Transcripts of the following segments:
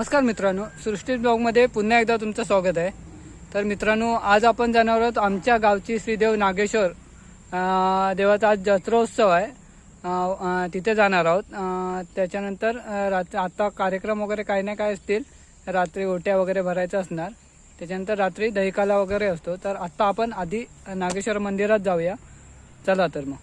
नमस्कार मित्रांनो, सृष्टी ब्लॉगमध्ये पुन्हा एकदा तुमचं स्वागत आहे। तर मित्रांनो, आज आपण जाणार आहोत आमच्या गावची श्रीदेव नागेश्वर देवाचा आज जत्रोत्सव आहे, तिथे जाणार आहोत। त्याच्यानंतर आता कार्यक्रम वगैरे काही ना काय असतील, रात्री ओट्या वगैरे भरायचं असणार, त्याच्यानंतर रात्री दहीकाला वगैरे असतो। तर आता आपण आधी नागेश्वर मंदिरात जाऊया, चला तर मग।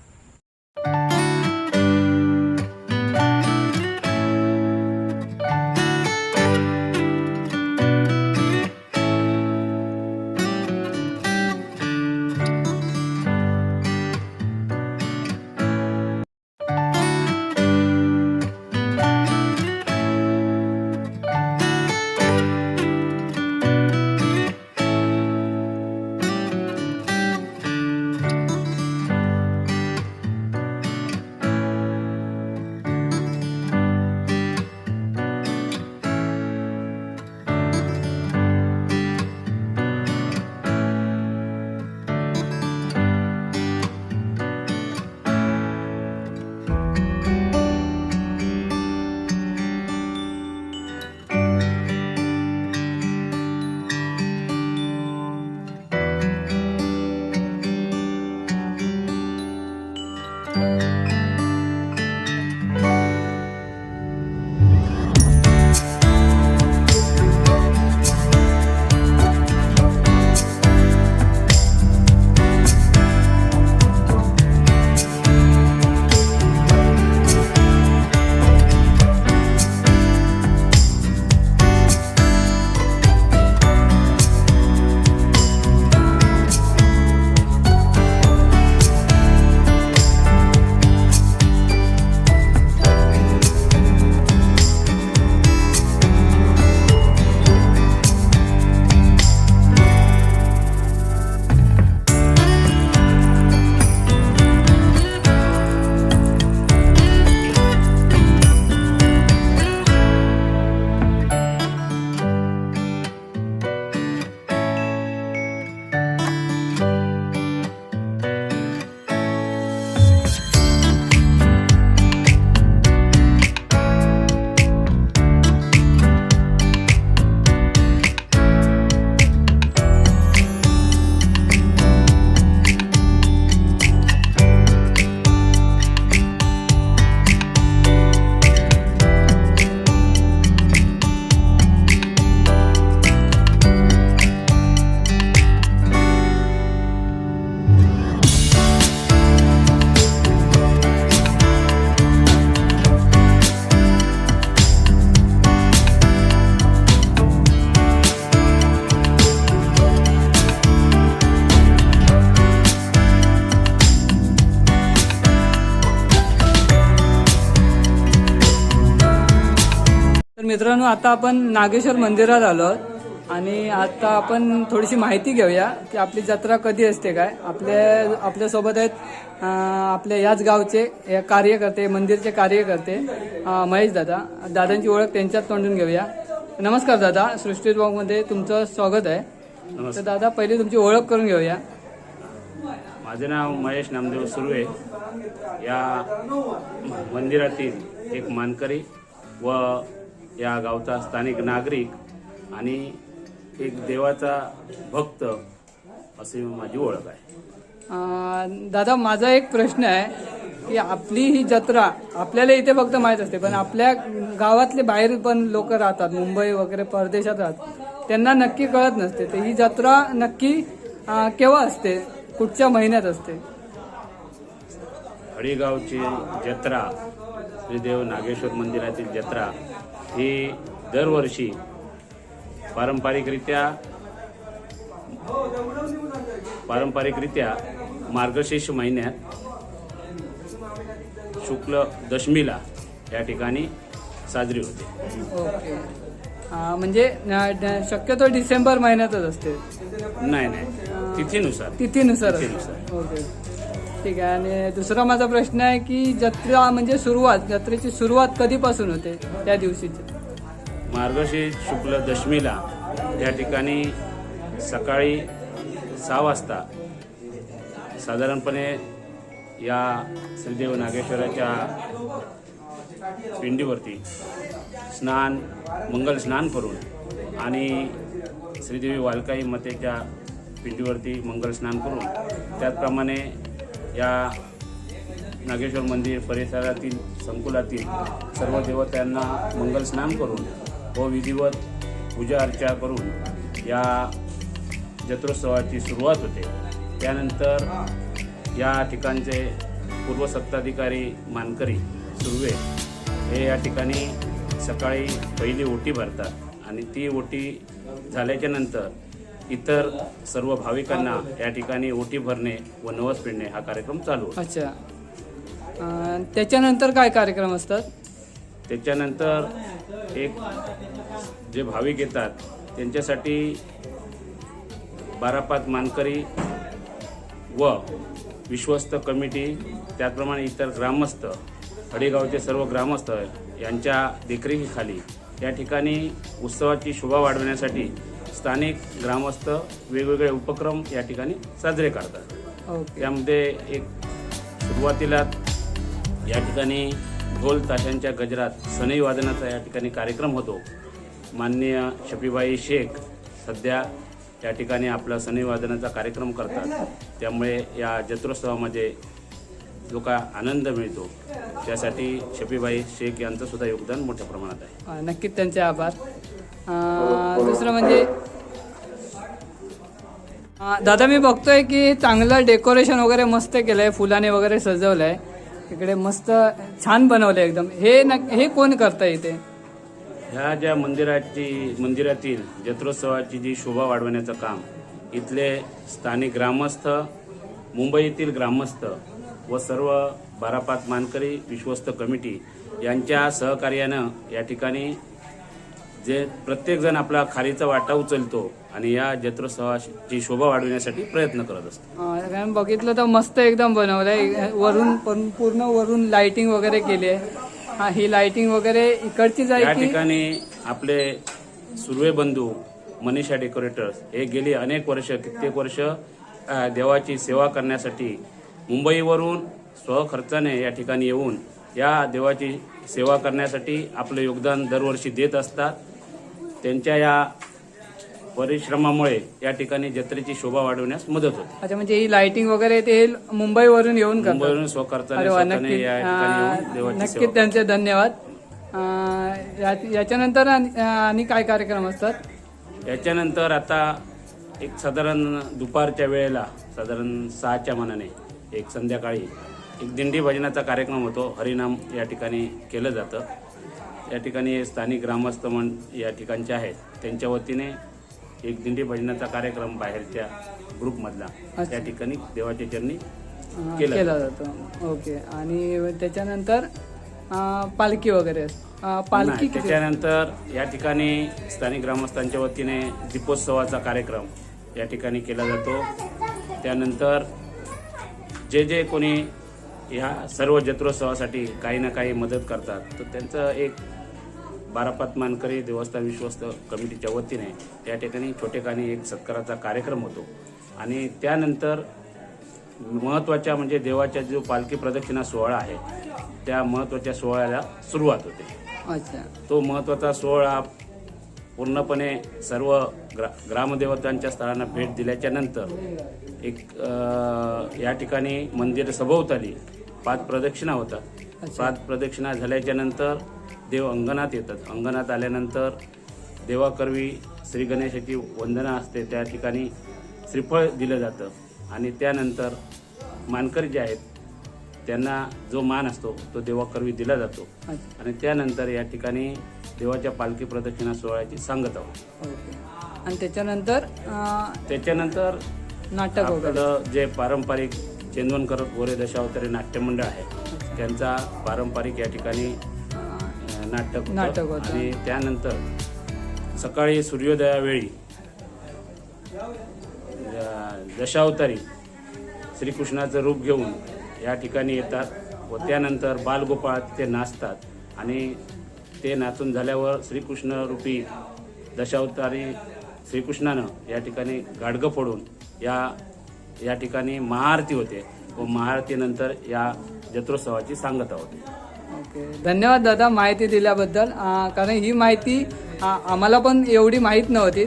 मित्रांनो, आता आपण नागेश्वर मंदिरात आलो आणि आता आपण थोडीशी माहिती घेऊया की आपली जत्रा कधी असते, काय आपल्यासोबत आहेत आपल्या याच गावचे कार्यकर्ते, मंदिरचे कार्यकर्ते महेश दादांची ओळख त्यांच्यात तोंडून घेऊया। नमस्कार दादा, सृष्टी ब्लॉगमध्ये तुमचं स्वागत आहे। तर दादा, पहिली तुमची ओळख करून घेऊया। माझे नाव महेश नामदेव सुर्वे, या मंदिरातील एक मानकरी व या गावचा स्थानिक नागरिक आणि एक देवाचा भक्त अशी माझी ओळख आहे। दादा, माझा एक प्रश्न आहे की आपली ही जत्रा आपल्याला इथे फक्त माहीत असते, पण आपल्या गावातले बाहेर पण लोक राहतात, मुंबई वगैरे परदेशात राहतात, त्यांना नक्की कळत नसते। तर ही जत्रा नक्की केव्हा असते, कुठच्या महिन्यात असते? हळीगावची जत्रा, श्रीदेव नागेश्वर मंदिरातील जत्रा ही दरवर्षी पारंपरिकरित्या मार्गशीर्ष महिन्यात शुक्ल दशमीला या ठिकाणी साजरी होते। ओके, म्हणजे शक्यतो डिसेंबर महिन्यातच असते? नाही, तिथीनुसार। ओके, ठीक आहे। आणि दुसरा माझा प्रश्न आहे की जत्रा म्हणजे जत्रेची सुरुवात कधीपासून होते त्या दिवशीची? मार्गशीर्ष शुक्ल दशमीला या ठिकाणी सकाळी 6 वाजता साधारणपणे या श्रीदेव नागेश्वराच्या पिंडीवरती स्नान मंगल स्नान करून आणि श्रीदेवी वालकाई मातेच्या पिंडीवरती मंगल स्नान करून त्याचप्रमाणे या नागेश्वर मंदिर परिसरातील संकुलातील सर्व देवतांना मंगल स्नान करून व विधिवत पूजा अर्चा करून या जत्रोत्सवाची सुरुवात होते। त्यानंतर या ठिकाणचे पूर्वसत्ताधिकारी मानकरी सुर्वे हे या ठिकाणी सकाळी पहिली ओटी भरतात आणि ती ओटी झाल्याच्या नंतर इतर सर्व भाविकांना या ठिकाणी ओटी भरणे व नवस पिळणे हा कार्यक्रम चालू होतो। अच्छा, त्याच्यानंतर काय कार्यक्रम असतात? त्याच्यानंतर एक जे भाविक येतात त्यांच्यासाठी 12-5 मानकरी व विश्वस्त कमिटी त्याचप्रमाणे इतर ग्रामस्थ अडेगावचे सर्व ग्रामस्थ यांच्या देखरेखीखाली या ठिकाणी उत्सवाची शोभा वाढवण्यासाठी स्थानिक ग्रामस्थ वेगवेगळे उपक्रम या ठिकाणी साजरे करतात। त्यामध्ये एक सुरुवातीला या ठिकाणी ढोल ताशांच्या गजरात सनई वादनाचा या ठिकाणी कार्यक्रम होतो। माननीय शफीबाई शेख सध्या या ठिकाणी आपला सनई वादनाचा कार्यक्रम करतात, त्यामुळे या जत्रोत्सवामध्ये जो का आनंद मिळतो त्यासाठी शफीबाई शेख यांचं सुद्धा योगदान मोठ्या प्रमाणात आहे। नक्कीच त्यांचे आभार। दुसरं म्हणजे दादा मी बघतोय की चांगलं डेकोरेशन वगैरे मस्त केलंय, फुलाने वगैरे सजवलंय, इकडे मस्त छान बनवलंय एकदम। हे कोण करतंय इथे? ह्या ज्या मंदिरातील जत्रोत्सवाची जी शोभा वाढवण्याचं काम इथले स्थानिक ग्रामस्थ, मुंबईतील ग्रामस्थ व सर्व 12-5 मानकरी विश्वस्त कमिटी यांच्या सहकार्यानं या ठिकाणी जे प्रत्येकजण आपला खारीचा वाटा उचलतो आणि या जत्रोत्सवाची शोभा वाढवण्यासाठी प्रयत्न करत असतो। बघितलं तर मस्त एकदम बनवलंय, वरून पूर्ण वरून लाइटिंग वगैरे केली आहे। ही लाइटिंग वगैरे इकडचीच आहे। या ठिकाणी आपले सुर्वे बंधू मनीषा डेकोरेटर्स हे गेली अनेक वर्ष, कित्येक वर्ष देवाची सेवा करण्यासाठी मुंबईवरून स्वखर्चाने या ठिकाणी येऊन या देवाची सेवा करण्यासाठी आपलं योगदान दरवर्षी देत असतात। त्यांच्या या परिश्रमामुळे या ठिकाणी जत्रेची शोभा वाढवण्यास मदत होते। अच्छा, म्हणजे ही लाइटिंग वगैरे ते मुंबईवरून येऊन करतात? मुंबईवरून स्वखर्चाने नक्कीच त्यांचे धन्यवाद। याच्यानंतर आणि काय कार्यक्रम असतात? याच्यानंतर आता एक साधारण दुपारच्या वेळेला साधारण 6च्या मनाने एक संध्याकाळी एक दिंडी भजनाचा कार्यक्रम होतो। हरिनाम या ठिकाणी केलं जातं। या ठिकाणी स्थानिक ग्रामस्थ या ठिकाणचे आहेत, त्यांच्या वतीने एक दिंडी भजनाचा कार्यक्रम बाहेरच्या ग्रुपमधला या ठिकाणी देवाच्या चरणी केला जातो। ओके, आणि त्याच्यानंतर पालखी वगैरे? पालखी त्याच्यानंतर या ठिकाणी स्थानिक ग्रामस्थांच्या वतीने दीपोत्सवाचा कार्यक्रम या ठिकाणी केला जातो। त्यानंतर जे कोणी ह्या सर्व जत्रोत्सवासाठी काही ना काही मदत करतात, तर त्यांचं एक 12-5 मानकरी देवस्थान विश्वस्त कमिटीच्या वतीने या ठिकाणी छोटेखानी एक सत्काराचा कार्यक्रम होतो। आणि त्यानंतर महत्त्वाच्या म्हणजे देवाच्या जो पालखी प्रदक्षिणा सोहळा आहे त्या महत्त्वाच्या सोहळ्याला सुरुवात होते। अच्छा, तो महत्त्वाचा सोहळा पूर्णपणे सर्व ग्रामदेवतांच्या स्थळांना भेट दिल्याच्या नंतर एक या ठिकाणी मंदिर सभोवताली 5 प्रदक्षिणा होतात। 5 प्रदक्षिणा झाल्याच्या नंतर देव अंगणात येतात। अंगणात आल्यानंतर देवाकरवी श्री गणेशाची वंदना असते, त्या ठिकाणी श्रीफळ दिलं जातं आणि त्यानंतर मानकरी जे आहेत त्यांना जो मान असतो तो देवाकरवी दिला जातो। आणि त्यानंतर या ठिकाणी देवाच्या पालखी प्रदक्षिणा सोहळ्याची सांगता होते। आणि त्याच्यानंतर नाटक आपलं जे पारंपरिक दवणकर गोरे दशावतारी नाट्य मंडळ आहे त्यांचा पारंपरिक या ठिकाणी नाटक होतं। आणि त्यानंतर सकाळी सूर्योदयावेळी दशावतारी श्रीकृष्णाचं रूप घेऊन या ठिकाणी येतात व त्यानंतर बालगोपाळ ते नाचतात आणि ते नाचून झाल्यावर श्रीकृष्ण रूपी दशावतारी श्रीकृष्णानं या ठिकाणी गाडगं फोडून या ठिकाणी महाआरती होते व महाआरतीनंतर या जत्रोत्सवाची सांगता होते। ओके, धन्यवाद दादा माहिती दिल्याबद्दल. कारण ही माहिती आम्हाला पण एवढी माहीत नव्हती,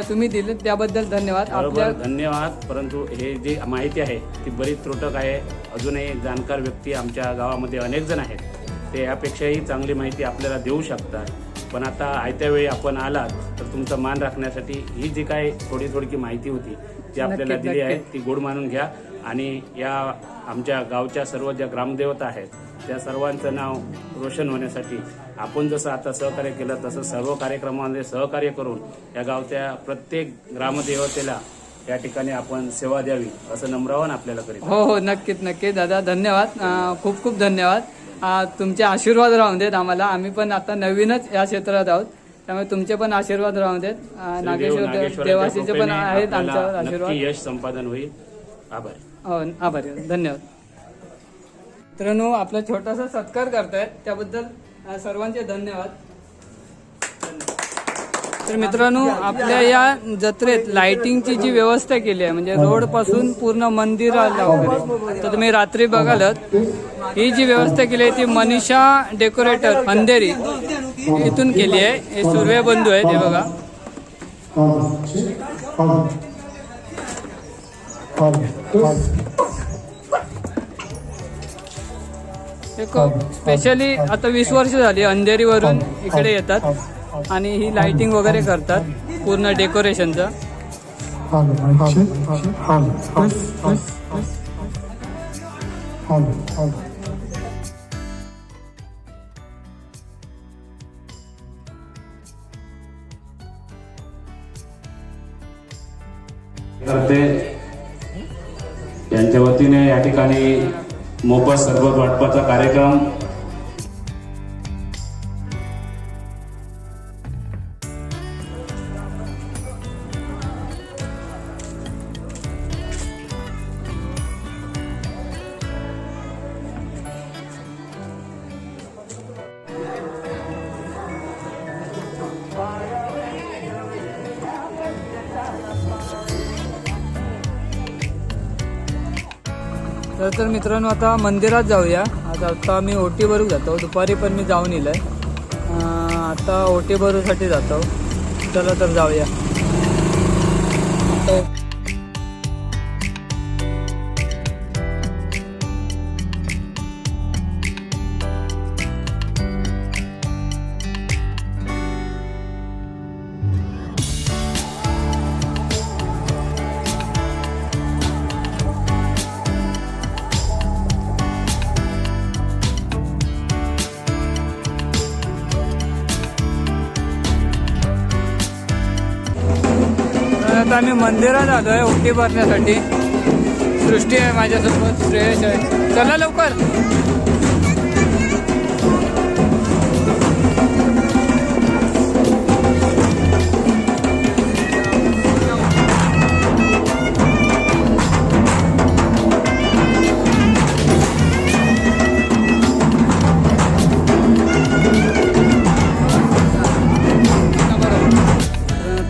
तुम्ही दिली त्याबद्दल धन्यवाद. बरोबर, धन्यवाद. परंतु हे जी माहिती आहे ती बरीच त्रुटक आहे. अजूनही जाणकार व्यक्ती आमच्या गावामध्ये अनेक जण आहेत, ते यापेक्षाही चांगली माहिती आपल्याला देऊ शकतात. पण आता आयत्या वेळी आपण आलात तर तुमचा मान राखण्यासाठी ही जी काय थोडी माहिती होती ती आपल्याला दिली आहे ती गोड मानून घ्या. आणि या आमच्या गावच्या सर्व ज्या ग्रामदेवता आहेत त्या सर्वांचं नाव रोशन होण्यासाठी आपण जसं आता सहकार्य केलं तसं सर्व कार्यक्रमामध्ये सहकार्य करून या गावच्या प्रत्येक ग्रामदेवतेला या ठिकाणी आपण सेवा द्यावी असं नम्रावन आपल्याला करीत. हो, नक्कीच दादा, धन्यवाद. खूप खूप धन्यवाद. तुमचे आशीर्वाद राहून देत आम्हाला. आम्ही पण आता नवीनच या क्षेत्रात आहोत, त्यामुळे तुमचे पण आशीर्वाद राहून देत. नागेश्वर देवाशीचे पण आहेत आमच्यावर आशीर्वाद. यश संपादन होईल. आभार. हो, आभारी, धन्यवाद. मित्रांनो, आपला छोटासा सत्कार करतायत त्याबद्दल सर्वांचे धन्यवाद. तर मित्रांनो, आपल्या या जत्रेत लाइटिंगची जी व्यवस्था केली आहे, म्हणजे रोड पासून पूर्ण मंदिराला वगैरे, तर तुम्ही रात्री बघालत ही जी व्यवस्था केली आहे ती मनीषा डेकोरेटर अंधेरी इथून केली आहे. हे सूर्य बंधू आहे, ते बघा. स्पेशली आता 20 वर्ष झाली अंधेरीवरून इकडे येतात आणि ही लाइटिंग वगैरे करतात पूर्ण डेकोरेशनचं. यांच्या वतीने या ठिकाणी मोफत सरबत वाटपाचा कार्यक्रम तर मित्रांनो, आता मंदिरात जाऊया. आता मी ओटी भरू जातो. दुपारी पण मी जाऊन येईल. आता ओटी भरूसाठी जातो. चला तर जाऊया. आता आम्ही मंदिरात आलोय ओटी भरण्यासाठी. सृष्टी आहे माझ्यासोबत, श्रेयश आहे. चला लवकर.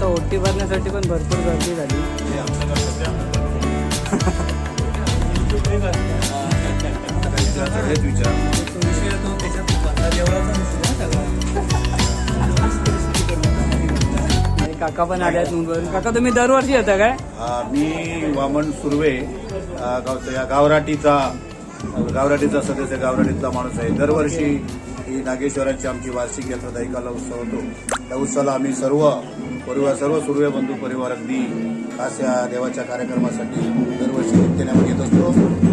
ओटी भरण्यासाठी पण भरपूर गर्दी झाली. काका पण आले आहेत मुंबईवरून. काका, तुम्ही दरवर्षी येता काय? मी वामन सुर्वे, गावचा गावराटीचा सदस्य, गावराटीतला माणूस आहे. दरवर्षी ही नागेश्वराची आमची वार्षिक यात्रा दैकाला उत्सव होतो. त्या उत्सवाला आम्ही सर्व सूर्य बंधू परिवार अगदी खास या देवाच्या कार्यक्रमासाठी दरवर्षी नित्याने येत असतो.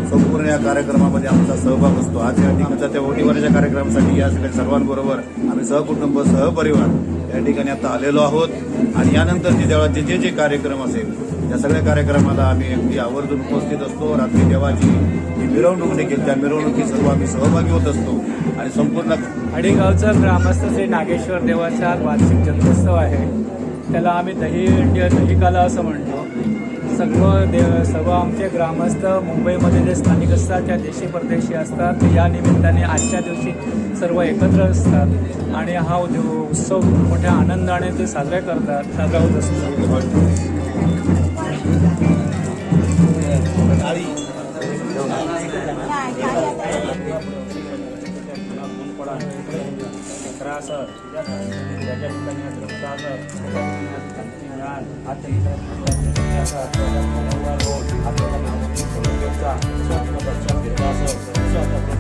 संपूर्ण या कार्यक्रमामध्ये आमचा सहभाग असतो. आज या ठिकाणच्या त्या ओटीभरण्याच्या कार्यक्रमासाठी या सगळ्या सर्वांबरोबर आम्ही सहकुटुंब सहपरिवार या ठिकाणी आता आलेलो आहोत. आणि यानंतर देवाचे जे कार्यक्रम असेल त्या सगळ्या कार्यक्रमाला आम्ही अगदी आवर्जून उपस्थित असतो. रात्री देवाची जी मिरवणूक देखील त्या मिरवणुकीत सर्व आम्ही सहभागी होत असतो. आणि संपूर्ण अडीगावचं ग्रामस्थ श्री नागेश्वर देवाचा वार्षिक जन्मोत्सव आहे. त्याला आम्ही दहीकाला असं म्हणतो. सर्व आमचे ग्रामस्थ मुंबईमध्ये जे स्थानिक असतात, त्या देशी परदेशी असतात, या निमित्ताने आजच्या दिवशी सर्व एकत्र असतात आणि हा उत्सव मोठ्या आनंदाने ते साजरा होत असतो. असेल त्याच्या ठिकाणी आज रक्त आलं शांती मिळाल आज आपल्याला नावाची कोणत्याचा लक्षात घेतला असेल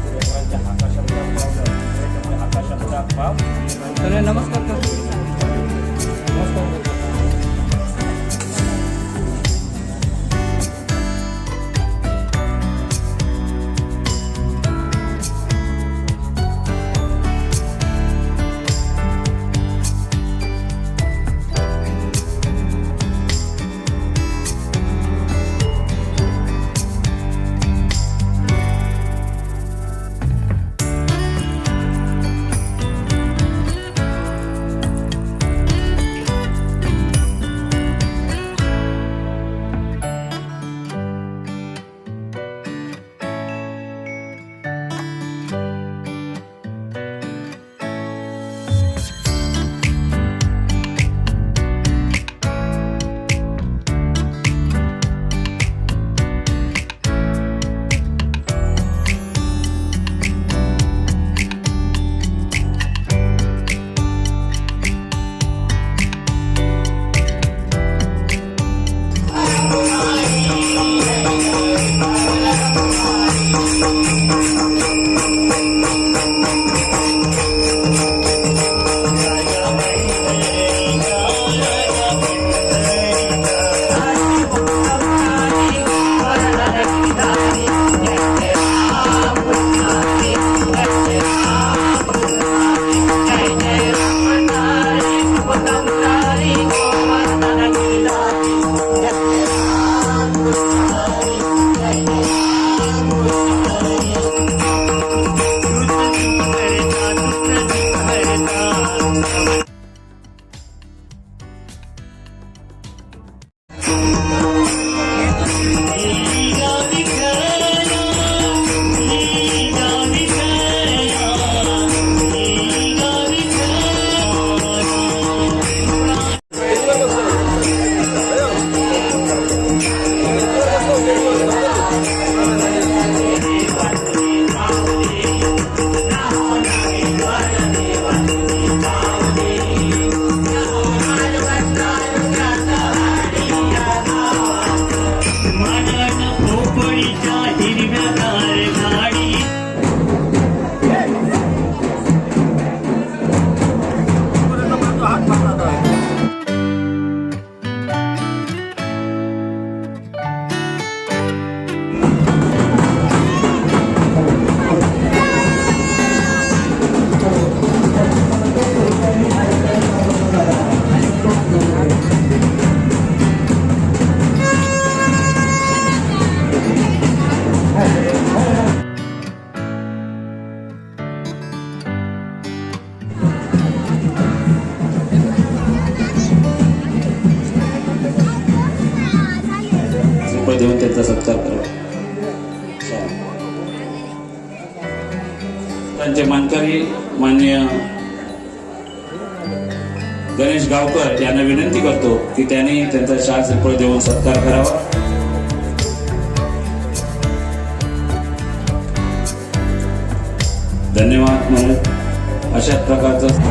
लेकरांच्या आकाशामध्ये पावलं त्याच्यामुळे आकाशामध्ये पाव तर नमस्कार करतो. नमस्कार. देऊन त्यांचा सत्कार करावा. त्यांचे मानकरी माननीय गणेश गावकर यांना विनंती करतो की त्यांनी त्यांचा शाल श्रीफळ देऊन सत्कार करावा. धन्यवाद. म्हणून अशाच प्रकारचं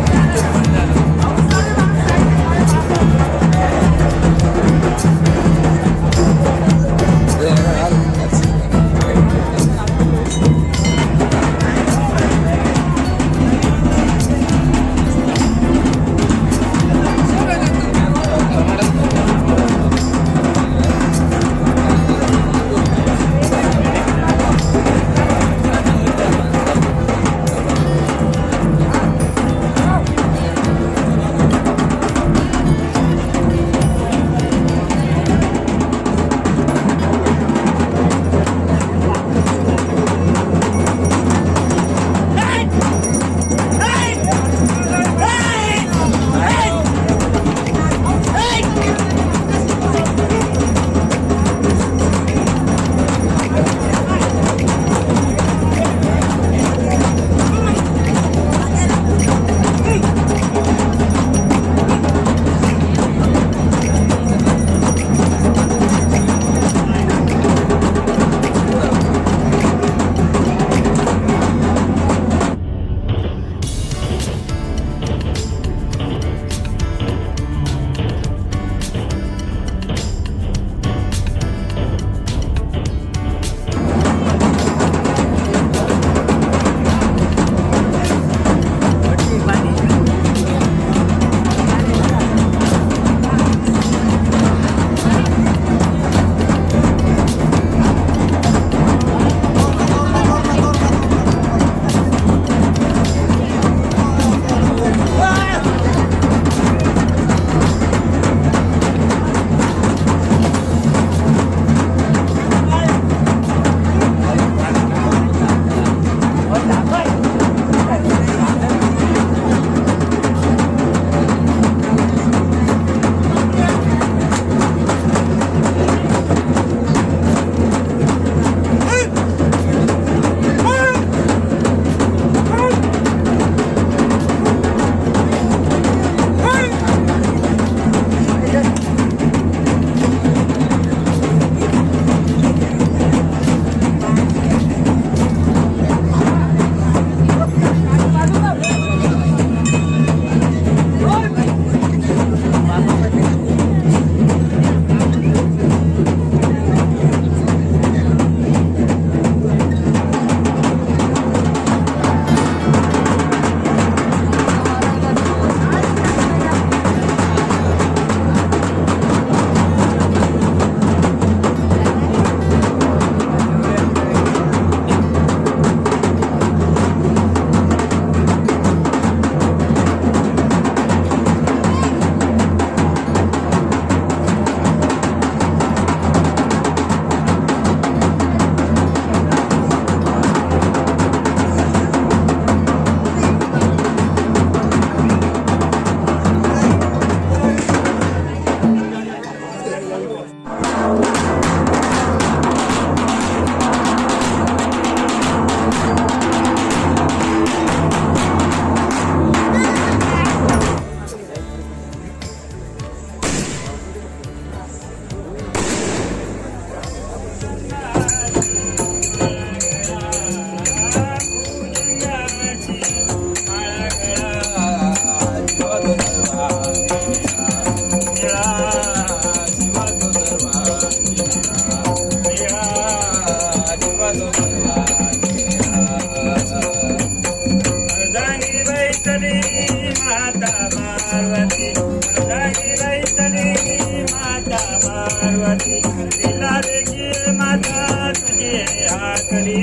भगवती तिला देखील माता तुझी हातडी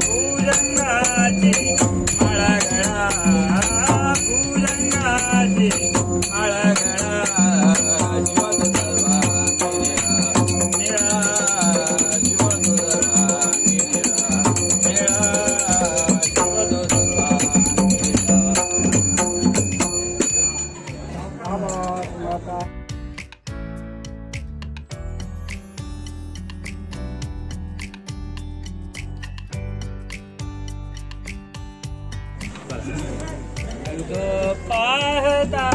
भुजंगाची माळगळा भुजंगाची माळगळा जीवन सर्वा निळा जीवन सर्वा निळा जीवन सर्वा पाहता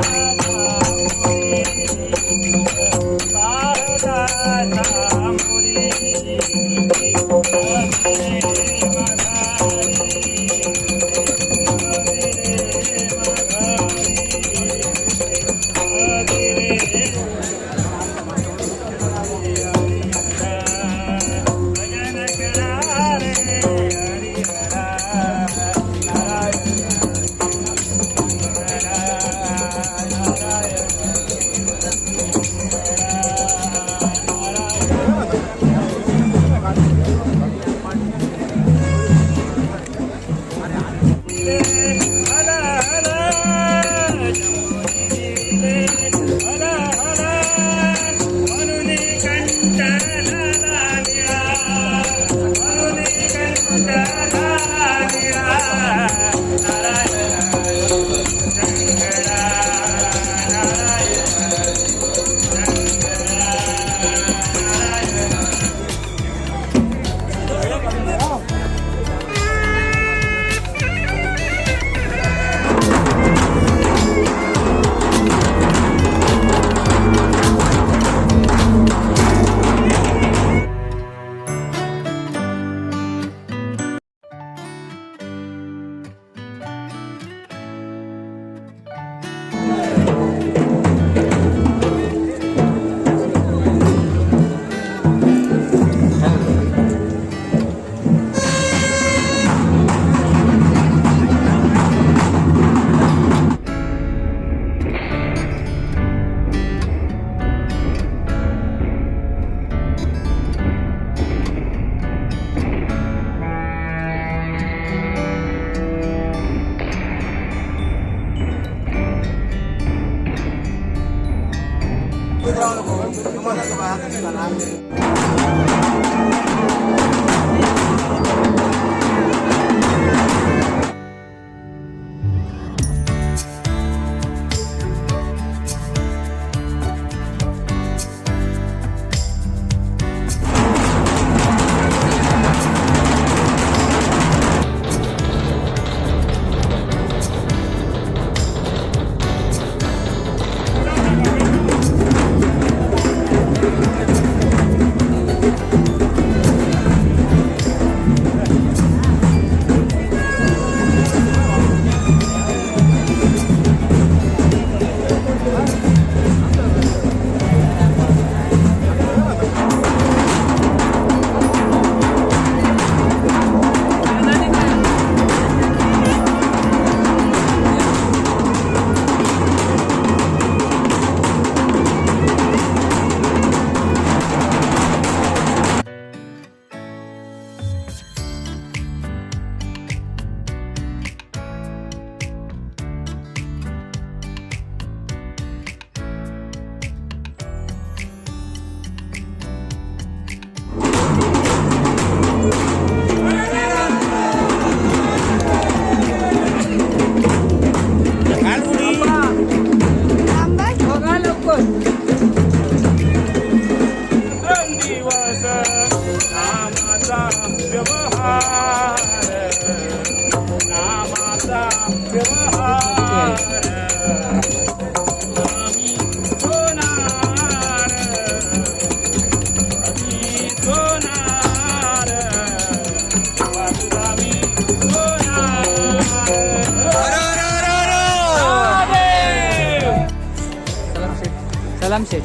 सलाम शेठ.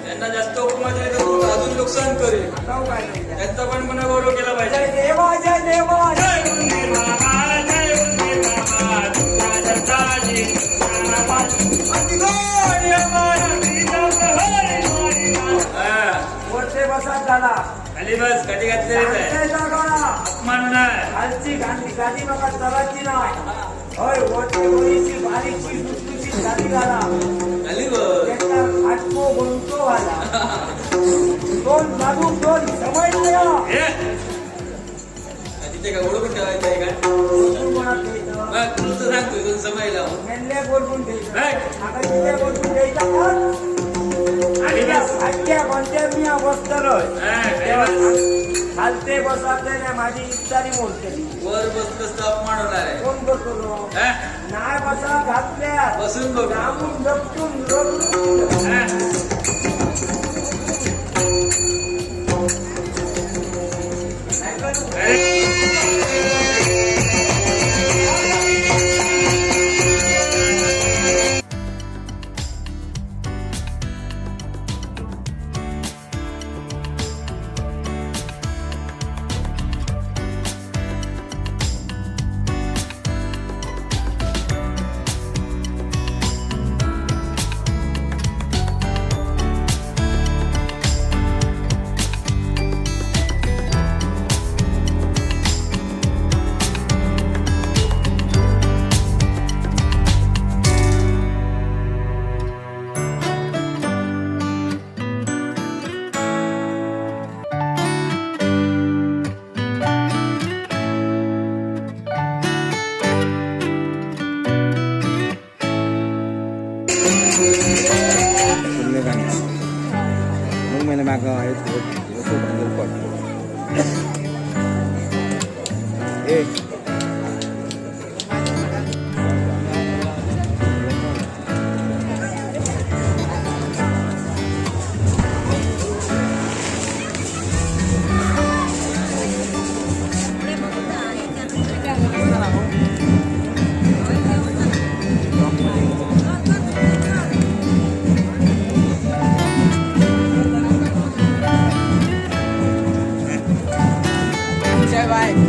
त्यांना जास्त उपमा दिली तर तू अजून नुकसान करेल त्यांचा पण पुन्हा गौरव केला पाहिजे. देवा जय देवा जय गुरुदेव बाबा, जय गुरुदेव बाबा, तुझ्या दत्ताजी वरचे बसा झाला खाली बस, गाडी घातलेलीच आहे. अपमान नाही. खालची गादी बघा चलाची नाही. होय वरची वरीची बारीकची सुटकीची गादी घाला. खाली बस. त्याचा आटको बोलतो आला. दोन बाजू दोन समय नाही. तिथे का ओळखून ठेवायचं आहे का? मग तुला तर सांगतोय दोन समय लावून. मेल्ले बोलून द्यायचं. right. आता तिथे बोलून द्यायचा पण मी बसतलोय खालते बसाते ना माझी इच्छारी बोलते. वर बसलंस तर अपमान होणार आहे. कोण बसलो नाही बसा घातल्या बसून बघ. लांबून लपटून रडून मग मैंने मागा आहे बाय